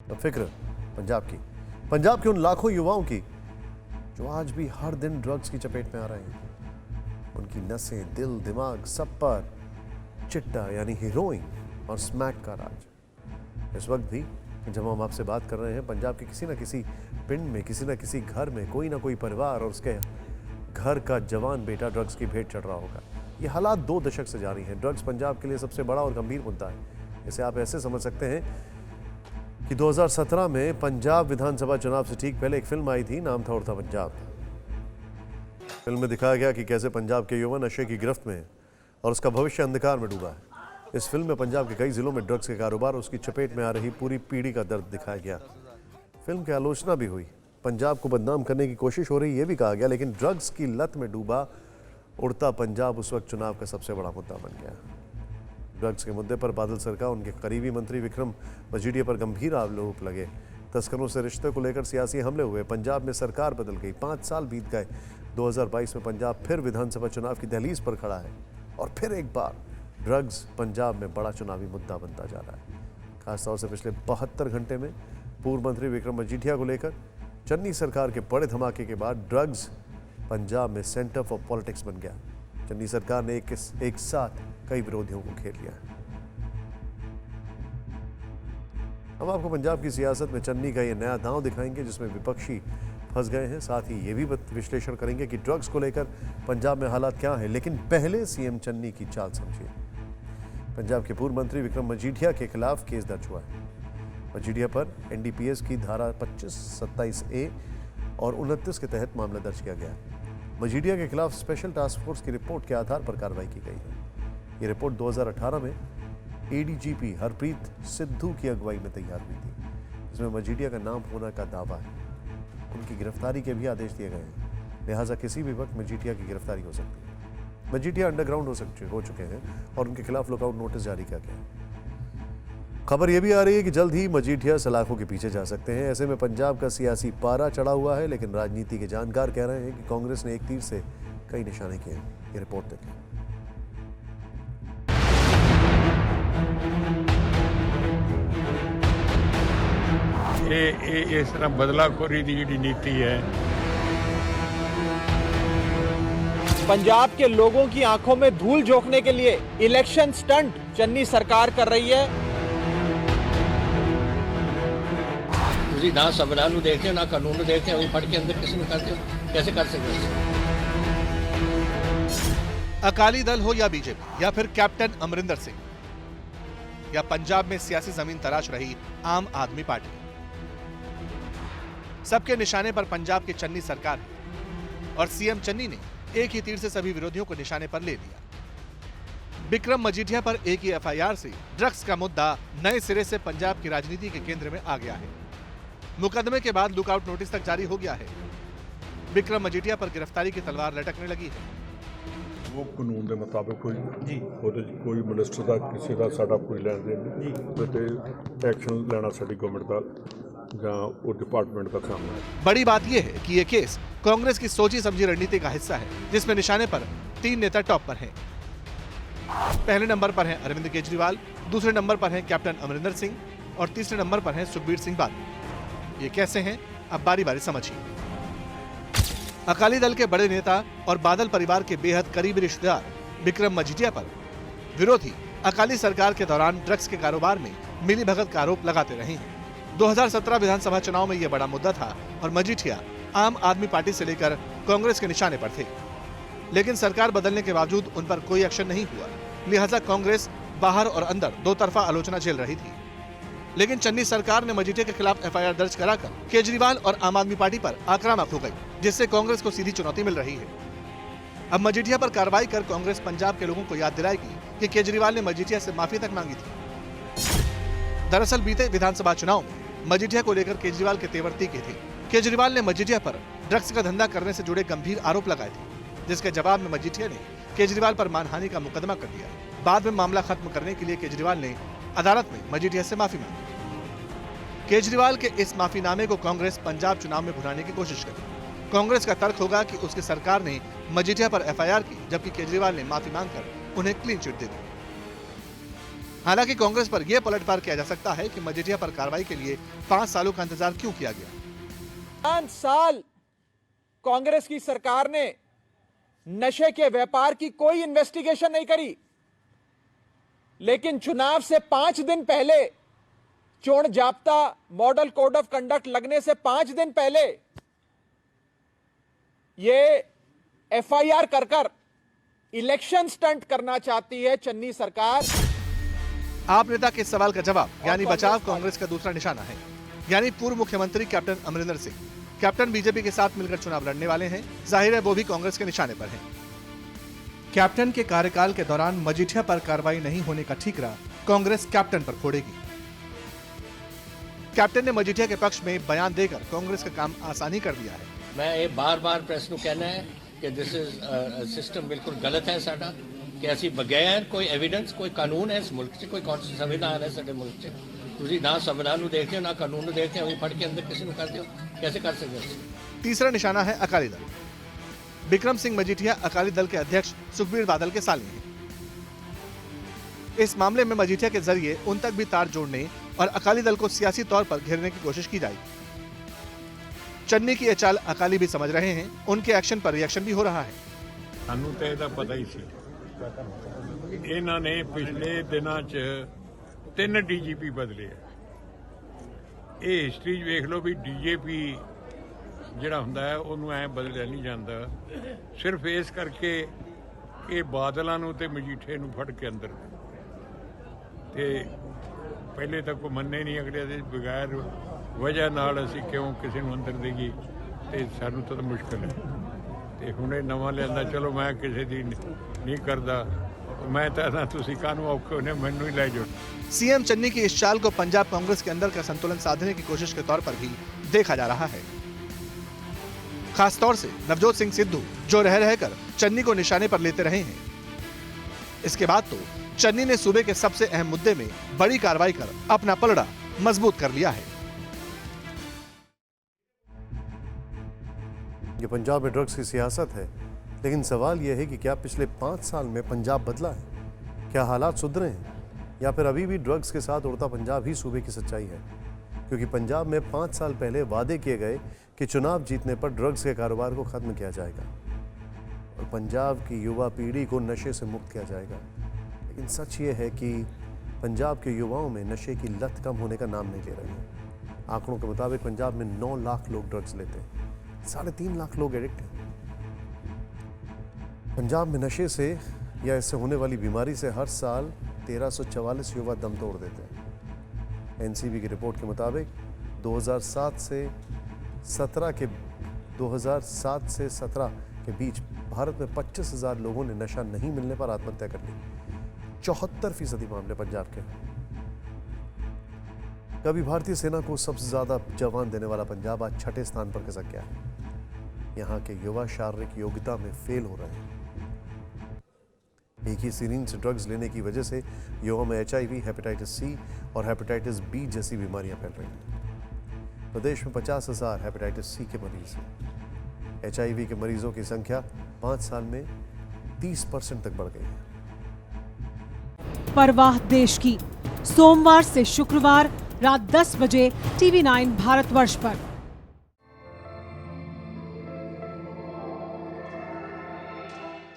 फिक्र पंजाब के उन लाखों युवाओं की जो आज भी हर दिन ड्रग्स की चपेट में आ रहे हैं। उनकी नसें, दिल, दिमाग सब पर चिट्टा यानी हीरोइन और स्मैक का राज। इस वक्त भी जब हम आपसे बात कर रहे हैं, पंजाब के किसी न किसी पिंड में, किसी न किसी घर में कोई ना कोई परिवार और उसके घर का जवान बेटा ड्रग्स की भेंट चढ़ रहा होगा। ये हालात 2 दशक से जारी हैं। ड्रग्स पंजाब के लिए सबसे बड़ा और गंभीर मुद्दा है। इसे आप ऐसे समझ सकते हैं कि 2017 में पंजाब विधानसभा चुनाव से ठीक पहले एक फिल्म आई थी, नाम था उड़ता पंजाब। फिल्म में दिखाया गया कि कैसे पंजाब के युवा नशे की गिरफ्त में है और उसका भविष्य अंधकार में डूबा है। इस फिल्म में पंजाब के कई जिलों में ड्रग्स के कारोबार और उसकी चपेट में आ रही पूरी पीढ़ी का दर्द दिखाया गया। फिल्म की आलोचना भी हुई, पंजाब को बदनाम करने की कोशिश हो रही, ये भी कहा गया, लेकिन ड्रग्स की लत में डूबा उड़ता पंजाब उस वक्त चुनाव का सबसे बड़ा मुद्दा बन गया। ड्रग्स के मुद्दे पर बादल सरकार, उनके करीबी मंत्री विक्रम मजीठिया पर गंभीर आरोप लगे। तस्करों से रिश्ते को लेकर सियासी हमले हुए। पंजाब में सरकार बदल गई। 5 साल बीत गए। 2022 में पंजाब फिर विधानसभा चुनाव की दहलीज पर खड़ा है और फिर एक बार ड्रग्स पंजाब में बड़ा चुनावी मुद्दा बनता जा रहा है। खासतौर से पिछले 72 घंटे में पूर्व मंत्री विक्रम मजीठिया को लेकर चन्नी सरकार के बड़े धमाके के बाद ड्रग्स पंजाब में सेंटर फॉर पॉलिटिक्स बन गया। चन्नी सरकार ने एक साथ कई विरोधियों को घेर लिया। हम आपको पंजाब की सियासत में चन्नी का ये नया दांव दिखाएंगे जिसमें विपक्षी फंस गए हैं। साथ ही ये भी विश्लेषण करेंगे कि ड्रग्स को लेकर पंजाब में हालात क्या हैं। लेकिन पहले सीएम चन्नी की चाल समझिए। पंजाब के पूर्व मंत्री विक्रम मजीठिया के खिलाफ केस दर्ज हुआ है। मजीठिया पर एनडीपीएस की धारा 25, 27A और 29 के तहत मामला दर्ज किया गया है। मजीठिया के खिलाफ स्पेशल टास्क फोर्स की रिपोर्ट के आधार पर कार्रवाई की गई है। ये रिपोर्ट 2018 में एडीजीपी हरप्रीत सिद्धू की अगुवाई में तैयार हुई थी, जिसमें मजीठिया का नाम होने का दावा है। उनकी गिरफ्तारी के भी आदेश दिए गए हैं, लिहाजा किसी भी वक्त मजीठिया की गिरफ्तारी हो सकती है। मजीठिया अंडरग्राउंड हो चुके हैं और उनके खिलाफ लुकआउट नोटिस जारी किया गया है। खबर यह भी आ रही है कि जल्द ही मजीठिया सलाखों के पीछे जा सकते हैं। ऐसे में पंजाब का सियासी पारा चढ़ा हुआ है, लेकिन राजनीति के जानकार कह रहे हैं कि कांग्रेस ने एक तीर से कई निशाने किए हैं। ये रिपोर्ट देखें। ये इस तरह बदलाखोरी की जी नीति है। पंजाब के लोगों की आंखों में धूल झोंकने के लिए इलेक्शन स्टंट चन्नी सरकार कर रही है। ਤੁਸੀਂ ਨਾ ਸੰਵਿਧਾਨ ਨੂੰ ਦੇਖਦੇ ਹੋ, ਨਾ ਕਾਨੂੰਨ ਨੂੰ ਦੇਖਦੇ ਹੋ, ਫੜ ਕੇ ਅੰਦਰ किसी ਨੂੰ करते हो, कैसे कर सकते हो? अकाली दल हो या बीजेपी या फिर कैप्टन अमरिंदर सिंह या पंजाब में सियासी जमीन तराश रही आम आदमी पार्टी, सबके निशाने पर पंजाब की चन्नी सरकार है और सीएम चन्नी ने एक ही तीर से सभी विरोधियों को निशाने पर ले लिया। विक्रम मजीठिया पर एक ही एफआईआर से ड्रग्स का मुद्दा नए सिरे से पंजाब की राजनीति के केंद्र में आ गया है। मुकदमे के बाद लुकआउट नोटिस तक जारी हो गया है। विक्रम मजीठिया पर गिरफ्तारी की तलवार लटकने लगी है। वो कानून के मुताबिक कोई मिनिस्टर का किसी का साडा कोई लैन देन नहीं, एक्शन लेना साडी गवर्नमेंट का या वो डिपार्टमेंट का काम है। बड़ी बात यह है कि यह केस कांग्रेस की सोची समझी रणनीति का हिस्सा है, जिसमें निशाने पर 3 नेता टॉप पर हैं। पहले नंबर पर हैं अरविंद केजरीवाल, दूसरे नंबर पर हैं कैप्टन अमरिंदर सिंह और तीसरे नंबर पर हैं सुखबीर सिंह बादल। ये कैसे हैं, अब बारी बारी समझिए। अकाली दल के बड़े नेता और बादल परिवार के बेहद करीबी रिश्तेदार विक्रम मजीठिया पर विरोधी अकाली सरकार के दौरान ड्रग्स के कारोबार में मिलीभगत का आरोप लगाते रहे हैं। 2017 विधानसभा चुनाव में यह बड़ा मुद्दा था और मजीठिया आम आदमी पार्टी से लेकर कांग्रेस के निशाने पर थे, लेकिन सरकार बदलने के बावजूद उन पर कोई एक्शन नहीं हुआ। लिहाजा कांग्रेस बाहर और अंदर दो तरफा आलोचना झेल रही थी। लेकिन चन्नी सरकार ने मजीठिया के खिलाफ एफआईआर दर्ज कराकर केजरीवाल और आम आदमी पार्टी पर आक्रामक हो गई, जिससे कांग्रेस को सीधी चुनौती मिल रही है। अब मजीठिया पर कार्रवाई कर कांग्रेस पंजाब के लोगों को याद दिलाएगी कि केजरीवाल ने मजीठिया से माफी तक मांगी थी। दरअसल बीते विधानसभा चुनाव में मजीठिया को लेकर केजरीवाल के तेवर तीखे थे। केजरीवाल ने मजीठिया पर ड्रग्स का धंधा करने से जुड़े गंभीर आरोप लगाए थे, जिसके जवाब में मजीठिया ने केजरीवाल पर मानहानि का मुकदमा कर दिया। बाद में मामला खत्म करने के लिए केजरीवाल ने अदालत में मजीठिया से माफी मांगी। केजरीवाल के इस माफीनामे को कांग्रेस पंजाब चुनाव में भुनाने की कोशिश करी। कांग्रेस का तर्क होगा कि उसकी सरकार ने मजीठिया पर एफआईआर की, जबकि केजरीवाल ने माफी मांगकर उन्हें क्लीन चिट दे दी। हालांकि कांग्रेस पर यह पलटवार किया जा सकता है कि मजीठिया पर कार्रवाई के लिए 5 सालों का इंतजार क्यों किया गया। 5 साल कांग्रेस की सरकार ने नशे के व्यापार की कोई इन्वेस्टिगेशन नहीं करी, लेकिन चुनाव से 5 दिन पहले, चोण जाप्ता मॉडल कोड ऑफ कंडक्ट लगने से 5 दिन पहले ये एफआईआर कर इलेक्शन स्टंट करना चाहती है चन्नी सरकार। आप नेता के इस सवाल का जवाब यानी बचाव कांग्रेस का दूसरा निशाना है, यानी पूर्व मुख्यमंत्री captain Amarinder Singh. Captain BJP के साथ मिलकर चुनाव लड़ने वाले हैं, जाहिर है वो भी कांग्रेस के निशाने पर हैं। कैप्टन के कार्यकाल के दौरान मजीठिया पर कार्रवाई नहीं होने का ठीकरा कांग्रेस कैप्टन पर फोड़ेगी। कैप्टन ने मजीठिया के पक्ष में बयान देकर कांग्रेस का काम आसान ही कर दिया है। मैं ये बार-बार प्रेस ਨੂੰ कहना है कि दिस इज सिस्टम बिल्कुल गलत है साडा कि ਅਸੀਂ बगैर कोई एविडेंस कोई कानून है इस मुल्क 'ਚ कोई संविधान है साडे मुल्क 'ਚ ਤੁਸੀਂ ना संविधान ਨੂੰ देखते हो ना कानून ਨੂੰ देखते हो वही फड़ के अंदर किसी ਨੂੰ करते हो कैसे कर सकते हो। तीसरा निशाना है अकाली दल। बिक्रम सिंह मजीठिया अकाली दल के अध्यक्ष सुखबीर बादल के साले हैं। इस मामले में मजीठिया के जरिए उन तक भी तार जोड़ने और अकाली दल को सियासी तौर पर घेरने की कोशिश की जाएगी। चन्नी की यह चाल अकाली भी समझ रहे हैं, उनके एक्शन पर रिएक्शन भी हो रहा है। ਸਾਨੂੰ ਤਾਂ ਇਹਦਾ ਪਤਾ ਹੀ ਸੀ। ਇਹਨਾਂ ਨੇ ਪਿਛਲੇ ਦਿਨਾਂ 'ਚ 3 ਡੀਜੀਪੀ ਬਦਲੇ ਆ। ਇਹ ਹਿਸਟਰੀ 'ਚ ਵੇਖ ਲਓ ਵੀ ਡੀਜੀਪੀ ਜਿਹੜਾ ਹੁੰਦਾ ਹੈ ਉਹਨੂੰ ਐ ਬਦਲਿਆ ਨਹੀਂ ਜਾਂਦਾ, ਸਿਰਫ ਇਸ ਕਰਕੇ ਇਹ ਬਾਦਲਾਂ ਨੂੰ ਤੇ ਮਜੀਠੇ ਨੂੰ ਫੜ ਕੇ ਅੰਦਰ ਤੇ ਪਹਿਲੇ ਤੱਕ ਉਹ ਮੰਨੇ ਨਹੀਂ, ਅਗਲੇ ਦੇ ਬਗੈਰ ਵਜ੍ਹਾ ਨਾਲ ਅਸੀਂ ਕਿਉਂ ਕਿਸੇ ਨੂੰ ਅੰਦਰ ਦੇਈਏ, ਤੇ ਸਾਨੂੰ ਤਾਂ ਮੁਸ਼ਕਲ ਹੈ। ਤੇ ਹੁਣ ਇਹ ਨਵਾਂ ਲਿਆਂਦਾ, ਚਲੋ ਮੈਂ ਕਿਸੇ ਦੀ ਨਹੀਂ ਕਰਦਾ, ਮੈਂ ਤਾਂ ਨਾ ਤੁਸੀਂ ਕਾਹਨੂੰ ਔਖੇ ਹੋਣੇ, ਮੈਨੂੰ ਹੀ ਲੈ ਜਾਓ। सीएम चन्नी की इस चाल को पंजाब कांग्रेस के अंदर का संतुलन साधने की कोशिश के तौर पर भी देखा जा रहा है। खासतौर से नवजोत सिंह सिद्धू जो रह रहकर चन्नी को निशाने पर लेते रहे हैं। इसके बाद तो चन्नी ने सूबे के सबसे अहम मुद्दे में बड़ी कार्रवाई कर अपना पलड़ा मजबूत कर लिया है। ये पंजाब में ड्रग्स की सियासत है, लेकिन सवाल यह है कि क्या पिछले 5 साल में पंजाब बदला है? क्या हालात सुधरे हैं, या फिर अभी भी ड्रग्स के साथ उड़ता पंजाब ही सूबे की सच्चाई है? क्योंकि पंजाब में 5 साल पहले वादे किए गए कि चुनाव जीतने पर ड्रग्स के कारोबार को खत्म किया जाएगा और पंजाब की युवा पीढ़ी को नशे से मुक्त किया जाएगा। लेकिन सच ये है कि पंजाब के युवाओं में नशे की लत कम होने का नाम नहीं ले रही है। आंकड़ों के मुताबिक पंजाब में 9 लाख लोग ड्रग्स लेते हैं, 3.5 लाख लोग एडिक्ट हैं। पंजाब में नशे से या इससे होने वाली बीमारी से हर साल 1344 युवा दम तोड़ देते हैं। एनसीबी की रिपोर्ट के मुताबिक 2007 से 17 के बीच भारत में 25,000 लोगों ने नशा नहीं मिलने पर आत्महत्या कर ली। 74% मामले पंजाब के। कभी भारतीय सेना को सबसे ज्यादा जवान देने वाला पंजाब आज 6ठे स्थान पर खिसक गया है। यहाँ के युवा शारीरिक योग्यता में फेल हो रहे हैं। एक ही सिरिंज से ड्रग्स लेने की वजह से युवाओं में HIV, हेपेटाइटिस C और हेपेटाइटिस B जैसी बीमारियां फैल रही हैं। प्रदेश में 50,000 हेपेटाइटिस C के मरीज हैं। HIV के मरीजों की संख्या 5 साल में 30% तक बढ़ गई है। परवाह देश की, सोमवार से शुक्रवार रात 10 बजे TV9 भारतवर्ष पर।